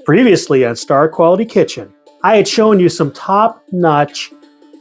Previously on Star Quality Kitchen, I had shown you some top-notch,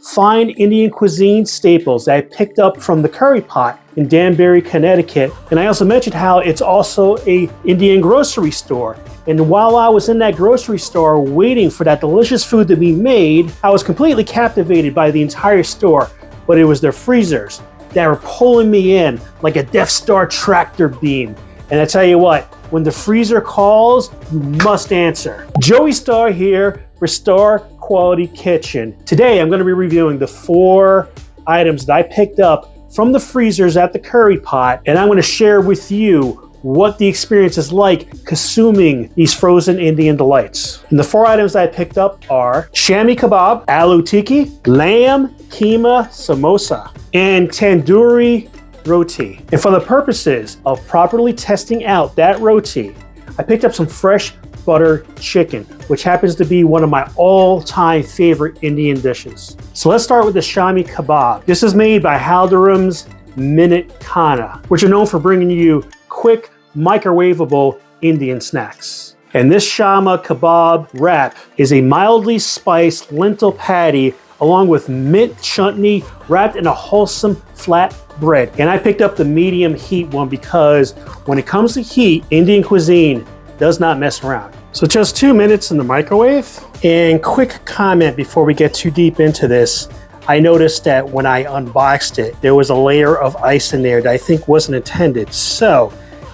fine Indian cuisine staples that I picked up from the Currypot in Danbury, Connecticut. And I also mentioned how it's also an Indian grocery store. And while I was in that grocery store waiting for that delicious food to be made, I was completely captivated by the entire store. But it was their freezers that were pulling me in like a Death Star tractor beam. And I tell you what, when the freezer calls, you must answer. Joey Star here for Star Quality Kitchen. Today, I'm going to be reviewing the 4 items that I picked up from the freezers at the Currypot, and I'm going to share with you what the experience is like consuming these frozen Indian delights. And the 4 items that I picked up are Shami Kebab, Aloo Tikki, Lamb Keema Samosa, and Tandoori Roti. And for the purposes of properly testing out that roti, I picked up some fresh butter chicken, which happens to be one of my all-time favorite Indian dishes. So let's start with the Shami Kebab. This is made by Haldiram's Minute Khana, which are known for bringing you quick, microwavable Indian snacks. And this Shami Kebab wrap is a mildly spiced lentil patty along with mint chutney wrapped in a wholesome flat bread. And I picked up the medium heat one because when it comes to heat, Indian cuisine does not mess around. So just 2 minutes in the microwave. And quick comment before we get too deep into this, I noticed that when I unboxed it, there was a layer of ice in there that I think wasn't intended. So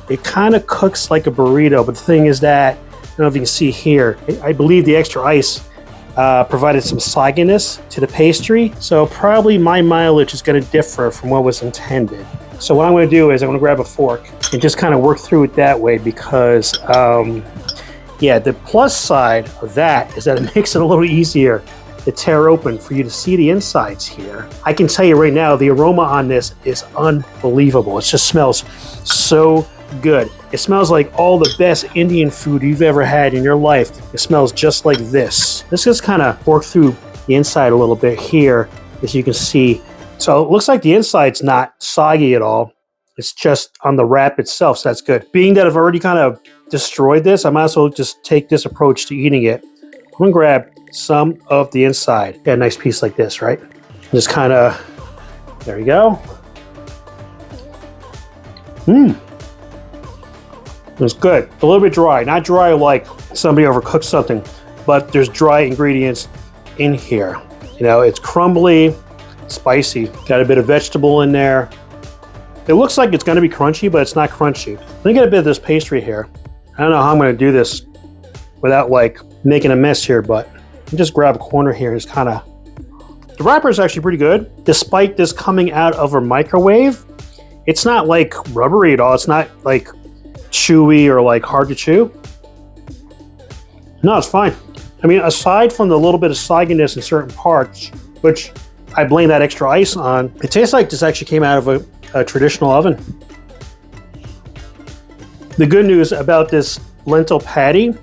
it kind of cooks like a burrito, but the thing is that, I don't know if you can see here, I believe the extra ice provided some sogginess to the pastry. So probably my mileage is going to differ from what was intended. So what I'm going to do is I'm going to grab a fork and just kind of work through it that way because, yeah, the plus side of that is that it makes it a little easier to tear open for you to see the insides here. I can tell you right now, the aroma on this is unbelievable. It just smells so good. It smells like all the best Indian food you've ever had in your life. It smells just like this. Let's just kind of work through the inside a little bit here, as you can see. So it looks like the inside's not soggy at all. It's just on the wrap itself, so that's good. Being that I've already kind of destroyed this, I might as well just take this approach to eating it. I'm gonna grab some of the inside. Got a nice piece like this, right? Just kind of, there you go. It's good. A little bit dry. Not dry like somebody overcooked something, but there's dry ingredients in here. You know, it's crumbly, spicy. Got a bit of vegetable in there. It looks like it's going to be crunchy, but it's not crunchy. Let me get a bit of this pastry here. I don't know how I'm going to do this without like making a mess here, but just grab a corner here and just kind of... The wrapper is actually pretty good. Despite this coming out of a microwave, it's not like rubbery at all. It's not like chewy or like hard to chew. No, it's fine. I mean, aside from the little bit of sogginess in certain parts, which I blame that extra ice on, it tastes like this actually came out of a traditional oven. The good news about this lentil patty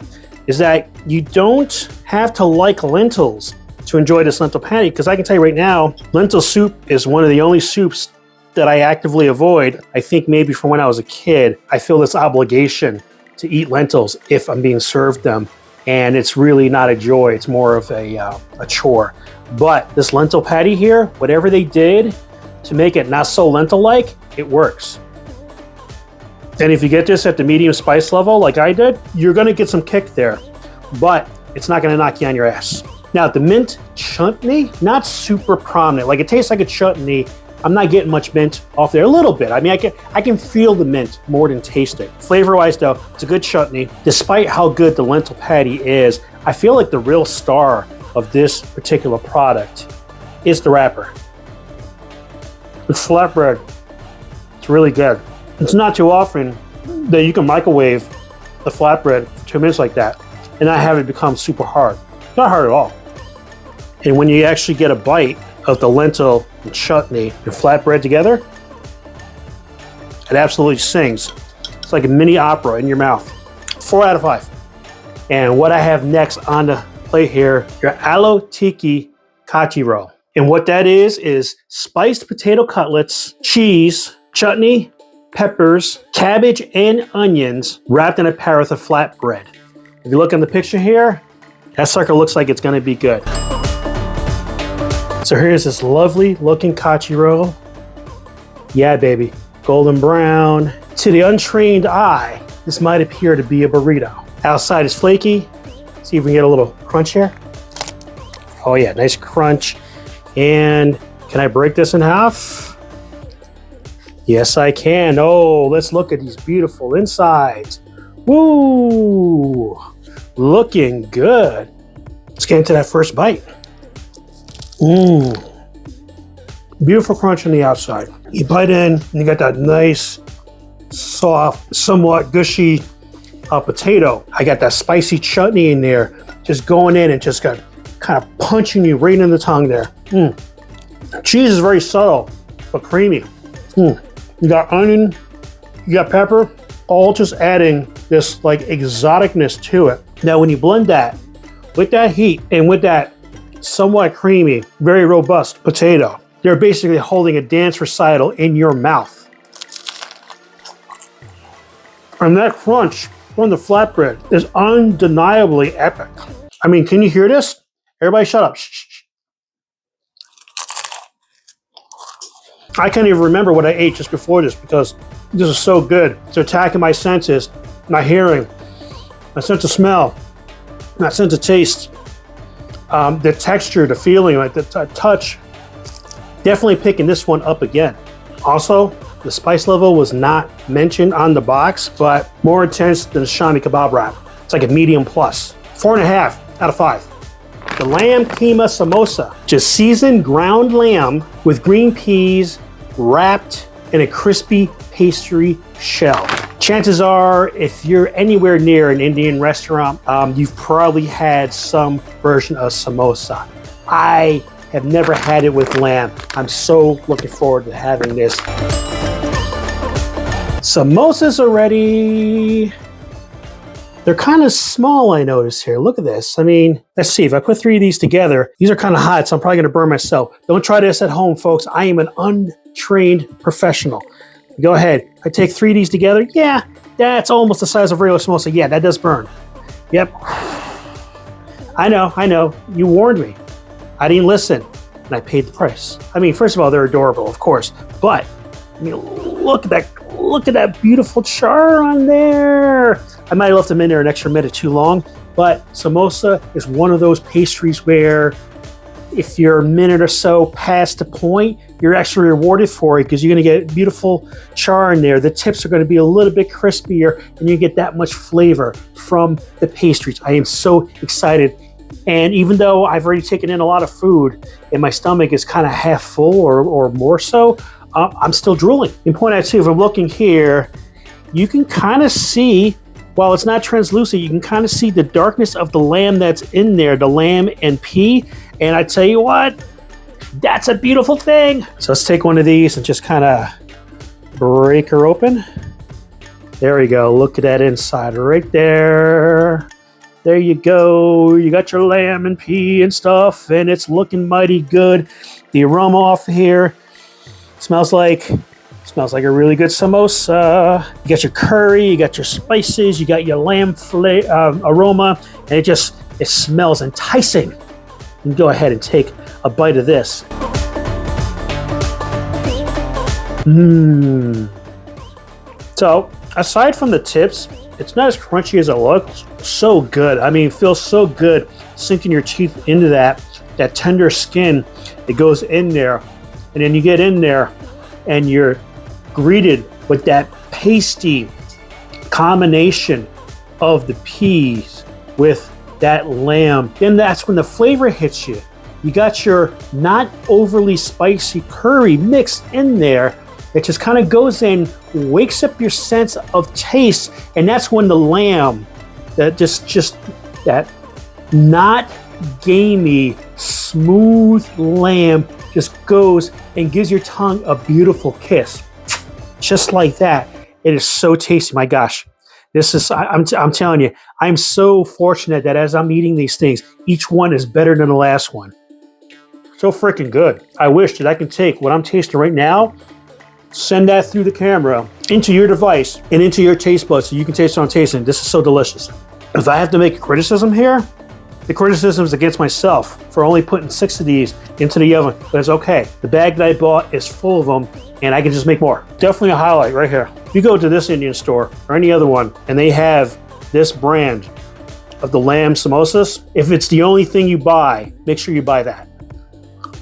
is that you don't have to like lentils to enjoy this lentil patty, because I can tell you right now, lentil soup is one of the only soups that I actively avoid. I think maybe from when I was a kid, I feel this obligation to eat lentils if I'm being served them. And it's really not a joy, it's more of a chore. But this lentil patty here, whatever they did to make it not so lentil-like, it works. And if you get this at the medium spice level, like I did, you're gonna get some kick there, but it's not gonna knock you on your ass. Now, the mint chutney, not super prominent. Like, it tastes like a chutney. I'm not getting much mint off there. A little bit. I mean, I can feel the mint more than taste it. Flavor-wise, though, it's a good chutney. Despite how good the lentil patty is, I feel like the real star of this particular product is the wrapper. The flatbread, it's really good. It's not too often that you can microwave the flatbread for 2 minutes like that and not have it become super hard. It's not hard at all. And when you actually get a bite of the lentil and chutney and flatbread together, it absolutely sings. It's like a mini opera in your mouth. 4 out of 5. And what I have next on the plate here, your Aloo Tikki Kati roll. And what that is spiced potato cutlets, cheese, chutney, peppers, cabbage, and onions wrapped in a parath of flatbread. If you look in the picture here, that sucker looks like it's gonna be good. So here's this lovely looking Kati roll. Yeah, baby, golden brown. To the untrained eye, this might appear to be a burrito. Outside is flaky. See if we can get a little crunch here. Oh yeah, nice crunch. And can I break this in half? Yes, I can. Oh, let's look at these beautiful insides. Woo, looking good. Let's get into that first bite. Beautiful crunch on the outside. You bite in and you got that nice, soft, somewhat gushy potato. I got that spicy chutney in there, just going in and just got kind of punching you right in the tongue there. Cheese is very subtle, but creamy. You got onion, you got pepper, all just adding this like exoticness to it. Now, when you blend that with that heat and with that somewhat creamy, very robust potato, they're basically holding a dance recital in your mouth. And that crunch from the flatbread is undeniably epic. I mean, can you hear this? Everybody shut up. Shh. I can't even remember what I ate just before this because this is so good. It's attacking my senses, my hearing, my sense of smell, my sense of taste, the texture, the feeling, like the touch. Definitely picking this one up again. Also, the spice level was not mentioned on the box, but more intense than the Shami kebab wrap. It's like a medium plus. 4.5 out of 5. The lamb keema samosa, just seasoned ground lamb with green peas wrapped in a crispy pastry shell. Chances are, if you're anywhere near an Indian restaurant, you've probably had some version of samosa. I have never had it with lamb. I'm so looking forward to having this. Samosas are ready. They're kind of small, I notice here. Look at this. I mean, let's see. If I put 3 of these together, these are kind of hot, so I'm probably going to burn myself. Don't try this at home, folks. I am an untrained professional. Go ahead. I take 3 of these together. Yeah, that's almost the size of a regular samosa. Yeah, that does burn. Yep. I know. You warned me. I didn't listen, and I paid the price. I mean, first of all, they're adorable, of course, but I mean, look at that beautiful char on there. I might have left them in there an extra minute too long, but samosa is one of those pastries where if you're a minute or so past the point, you're actually rewarded for it because you're going to get beautiful char in there. The tips are going to be a little bit crispier, and you get that much flavor from the pastries. I am so excited. And even though I've already taken in a lot of food and my stomach is kind of half full or more so, I'm still drooling. In point out too, if I'm looking here, you can kind of see, while it's not translucent, you can kind of see the darkness of the lamb that's in there, the lamb and pea. And I tell you what, that's a beautiful thing. So let's take one of these and just kind of break her open. There we go. Look at that inside right there. There you go. You got your lamb and pea and stuff, and it's looking mighty good. The aroma off here smells like a really good samosa. You got your curry, you got your spices, you got your lamb aroma, and it smells enticing. You can go ahead and take a bite of this. So, aside from the tips, it's not as crunchy as it looks. So good. I mean, it feels so good sinking your teeth into that tender skin that goes in there. And then you get in there and you're greeted with that pasty combination of the peas with that lamb. Then that's when the flavor hits you. You got your not overly spicy curry mixed in there. It just kind of goes in, wakes up your sense of taste, and that's when the lamb, that just that not gamey, smooth lamb just goes and gives your tongue a beautiful kiss. Just like that. It is so tasty, my gosh. This is, I'm telling you, I'm so fortunate that as I'm eating these things, each one is better than the last one. So freaking good. I wish that I can take what I'm tasting right now, send that through the camera into your device and into your taste buds so you can taste what I'm tasting. This is so delicious. If I have to make a criticism here, the criticism is against myself for only putting 6 of these into the oven, but it's okay. The bag that I bought is full of them, and I can just make more. Definitely a highlight right here. If you go to this Indian store or any other one, and they have this brand of the lamb samosas, if it's the only thing you buy, make sure you buy that.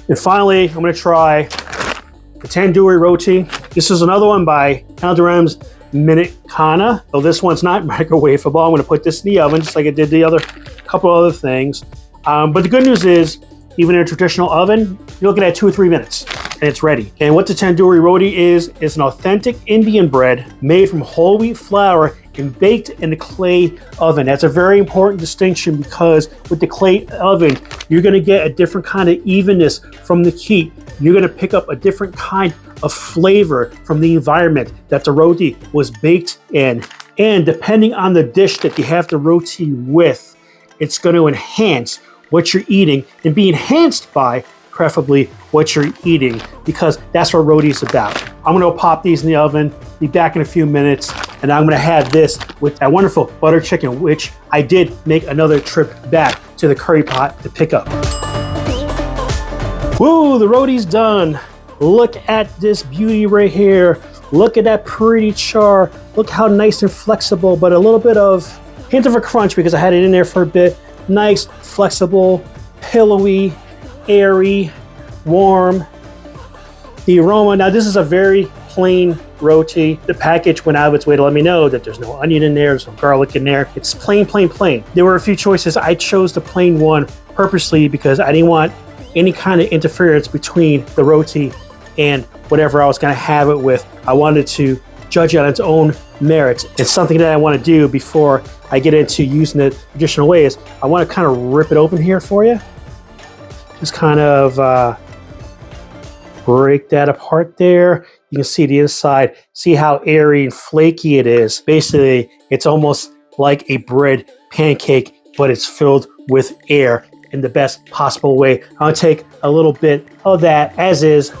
And finally, I'm gonna try the Tandoori Roti. This is another one by Haldiram's Minute Kana. So this one's not microwavable. I'm gonna put this in the oven just like I did the other couple other things. But the good news is, even in a traditional oven, you're looking at 2 or 3 minutes and it's ready. And what the Tandoori Roti is an authentic Indian bread made from whole wheat flour and baked in a clay oven. That's a very important distinction because with the clay oven, you're gonna get a different kind of evenness from the heat. You're gonna pick up a different kind of flavor from the environment that the roti was baked in. And depending on the dish that you have the roti with, it's going to enhance what you're eating and be enhanced by, preferably, what you're eating, because that's what roti is about. I'm going to pop these in the oven, be back in a few minutes, and I'm going to have this with that wonderful butter chicken, which I did make another trip back to the Currypot to pick up. Woo, the roti's done. Look at this beauty right here. Look at that pretty char. Look how nice and flexible, but a little bit of hint of a crunch because I had it in there for a bit. Nice, flexible, pillowy, airy, warm. The aroma, now this is a very plain roti. The package went out of its way to let me know that there's no onion in there, there's no garlic in there. It's plain, plain, plain. There were a few choices. I chose the plain one purposely because I didn't want any kind of interference between the roti and whatever I was gonna have it with. I wanted to judge it on its own merits. It's something that I want to do before I get into using it traditional ways. I want to kind of rip it open here for you. Just kind of break that apart there. You can see the inside, see how airy and flaky it is. Basically, it's almost like a bread pancake, but it's filled with air in the best possible way. I'm gonna take a little bit of that as is.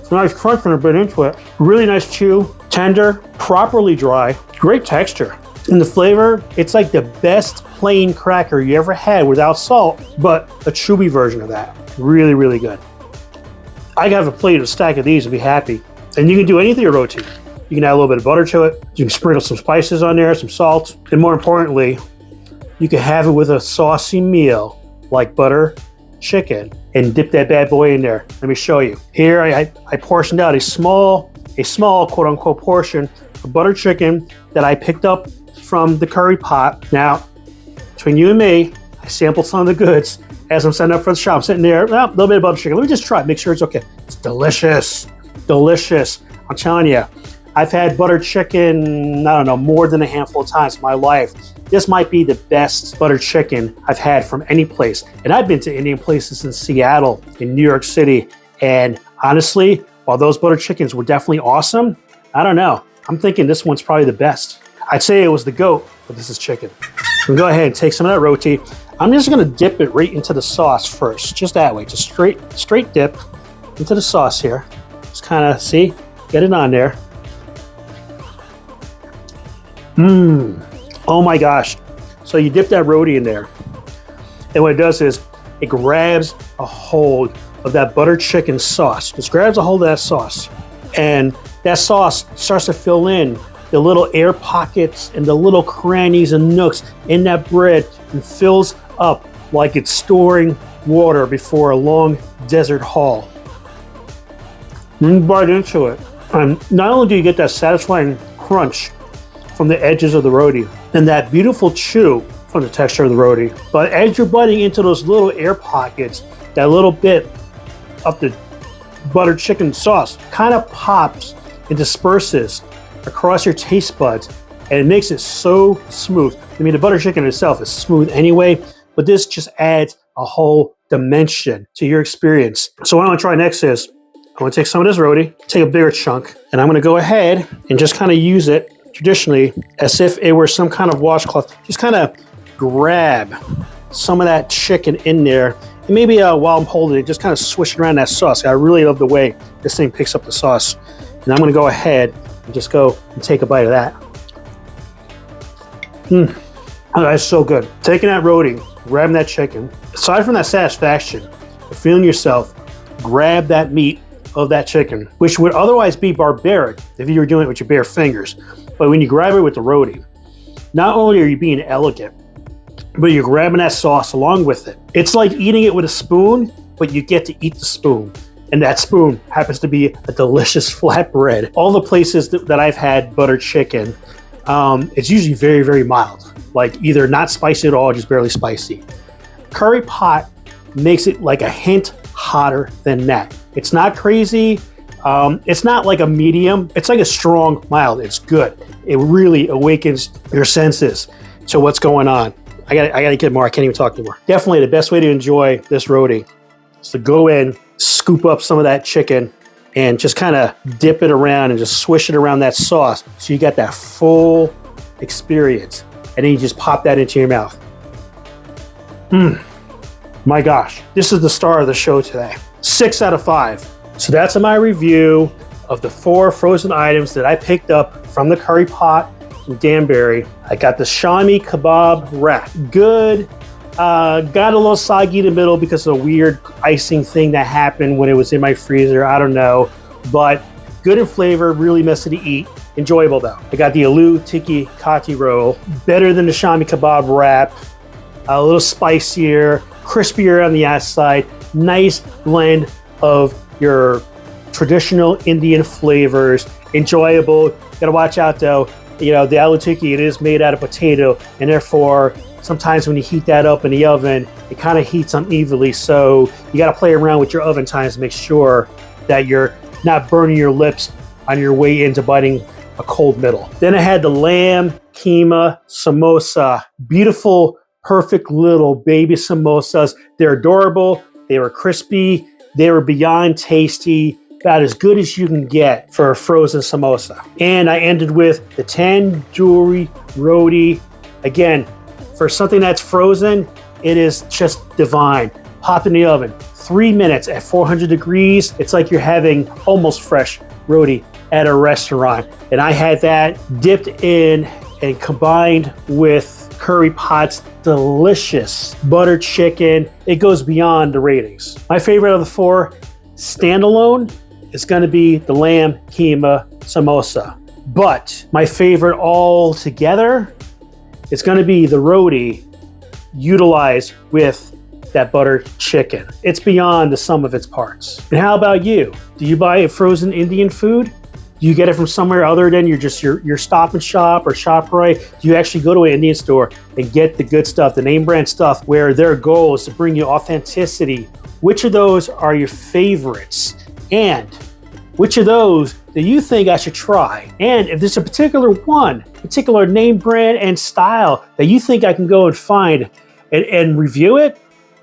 Nice crunch when I bit into it. Really nice chew, tender, properly dry, great texture. And the flavor, it's like the best plain cracker you ever had without salt, but a chewy version of that. Really, really good. I have a plate, a stack of these and be happy. And you can do anything with roti. You can add a little bit of butter to it. You can sprinkle some spices on there, some salt. And more importantly, you can have it with a saucy meal like butter chicken and dip that bad boy in there. Let me show you. Here I portioned out a small quote unquote portion of butter chicken that I picked up from the Currypot. Now, between you and me, I sampled some of the goods as I'm setting up for the shop. I'm sitting there, a little bit of butter chicken. Let me just try it, make sure it's okay. It's delicious, delicious. I'm telling you, I've had butter chicken, I don't know, more than a handful of times in my life. This might be the best butter chicken I've had from any place. And I've been to Indian places in Seattle, in New York City. And honestly, while those butter chickens were definitely awesome, I don't know. I'm thinking this one's probably the best. I'd say it was the goat, but this is chicken. I'm gonna go ahead and take some of that roti. I'm just gonna dip it right into the sauce first, just that way, just straight dip into the sauce here. Just kind of, see, get it on there. Oh my gosh. So you dip that roti in there, and what it does is it grabs a hold of that butter chicken sauce. Just grabs a hold of that sauce, and that sauce starts to fill in the little air pockets and the little crannies and nooks in that bread and fills up like it's storing water before a long desert haul. You bite into it, and not only do you get that satisfying crunch from the edges of the roti and that beautiful chew from the texture of the roti, but as you're biting into those little air pockets, that little bit of the butter chicken sauce kind of pops and disperses across your taste buds, and it makes it so smooth. I mean, the butter chicken itself is smooth anyway, but this just adds a whole dimension to your experience. So what I want to try next is, I want to take some of this roti, take a bigger chunk, and I'm going to go ahead and just kind of use it traditionally as if it were some kind of washcloth. Just kind of grab some of that chicken in there, and maybe while I'm holding it, just kind of swish it around that sauce. I really love the way this thing picks up the sauce. And I'm going to go ahead and just go and take a bite of that. Oh, that's so good. Taking that roti, grabbing that chicken. Aside from that satisfaction of feeling yourself grab that meat of that chicken, which would otherwise be barbaric if you were doing it with your bare fingers. But when you grab it with the roti, not only are you being elegant, but you're grabbing that sauce along with it. It's like eating it with a spoon, but you get to eat the spoon. And that spoon happens to be a delicious flatbread. All the places that I've had buttered chicken, it's usually very, very mild. Like either not spicy at all, or just barely spicy. Currypot makes it like a hint hotter than that. It's not crazy. It's not like a medium. It's like a strong mild. It's good. It really awakens your senses to what's going on. I gotta get more. I can't even talk anymore. Definitely the best way to enjoy this roti is to go in, scoop up some of that chicken, and just kind of dip it around and just swish it around that sauce so you got that full experience. And then you just pop that into your mouth. My gosh, this is the star of the show today. 6 out of 5. So that's my review of the 4 frozen items that I picked up from the Currypot in Danbury. I got the Shami Kebab wrap. Good. Got a little soggy in the middle because of a weird icing thing that happened when it was in my freezer. I don't know. But good in flavor, really messy to eat. Enjoyable though. I got the Aloo Tikki Kati roll. Better than the Shami Kebab wrap. A little spicier, crispier on the outside. Nice blend of your traditional Indian flavors. Enjoyable. Gotta watch out though. You know, the Aloo Tikki, it is made out of potato, and therefore sometimes when you heat that up in the oven, it kind of heats unevenly. So you gotta play around with your oven times to make sure that you're not burning your lips on your way into biting a cold middle. Then I had the lamb Keema samosa. Beautiful, perfect little baby samosas. They're adorable. They were crispy. They were beyond tasty. About as good as you can get for a frozen samosa. And I ended with the Tandoori Roti. Again, for something that's frozen, it is just divine. Pop in the oven, 3 minutes at 400 degrees. It's like you're having almost fresh roti at a restaurant. And I had that dipped in and combined with Currypot's delicious butter chicken. It goes beyond the ratings. My favorite of the 4 standalone is going to be the lamb Keema samosa. But my favorite all together is going to be the roti utilized with that buttered chicken. It's beyond the sum of its parts. And how about you? Do you buy frozen Indian food? Do you get it from somewhere other than your Stop and Shop or ShopRite? Do you actually go to an Indian store and get the good stuff, the name brand stuff, where their goal is to bring you authenticity? Which of those are your favorites? And which of those do you think I should try? And if there's a particular name brand and style that you think I can go and find and review it,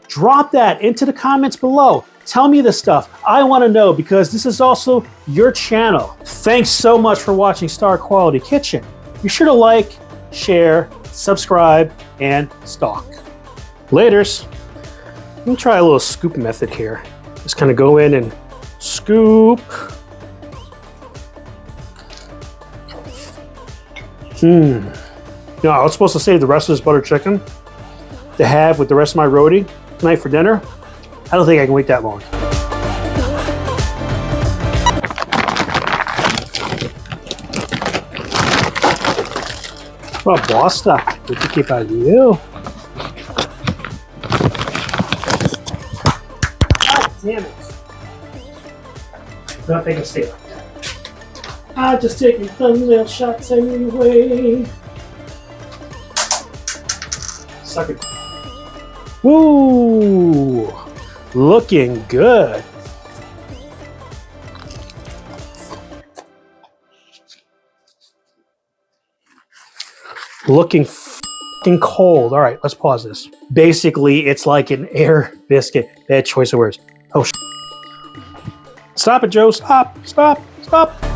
drop that into the comments below. Tell me the stuff. I want to know because this is also your channel. Thanks so much for watching Star Quality Kitchen. Be sure to like, share, subscribe, and stalk. Laters. Let me try a little scoop method here. Just kind of go in and scoop. You know, I was supposed to save the rest of this butter chicken to have with the rest of my roti tonight for dinner. I don't think I can wait that long. Well, bosta, what to keep out of you? God damn it. Not taking a stay like that. I'm just taking thumbnail shots anyway. Suck it. Woo! Looking good. Looking f***ing cold. All right, let's pause this. Basically, it's like an air biscuit. Bad choice of words. Oh, Stop it, Joe. Stop. Stop. Stop.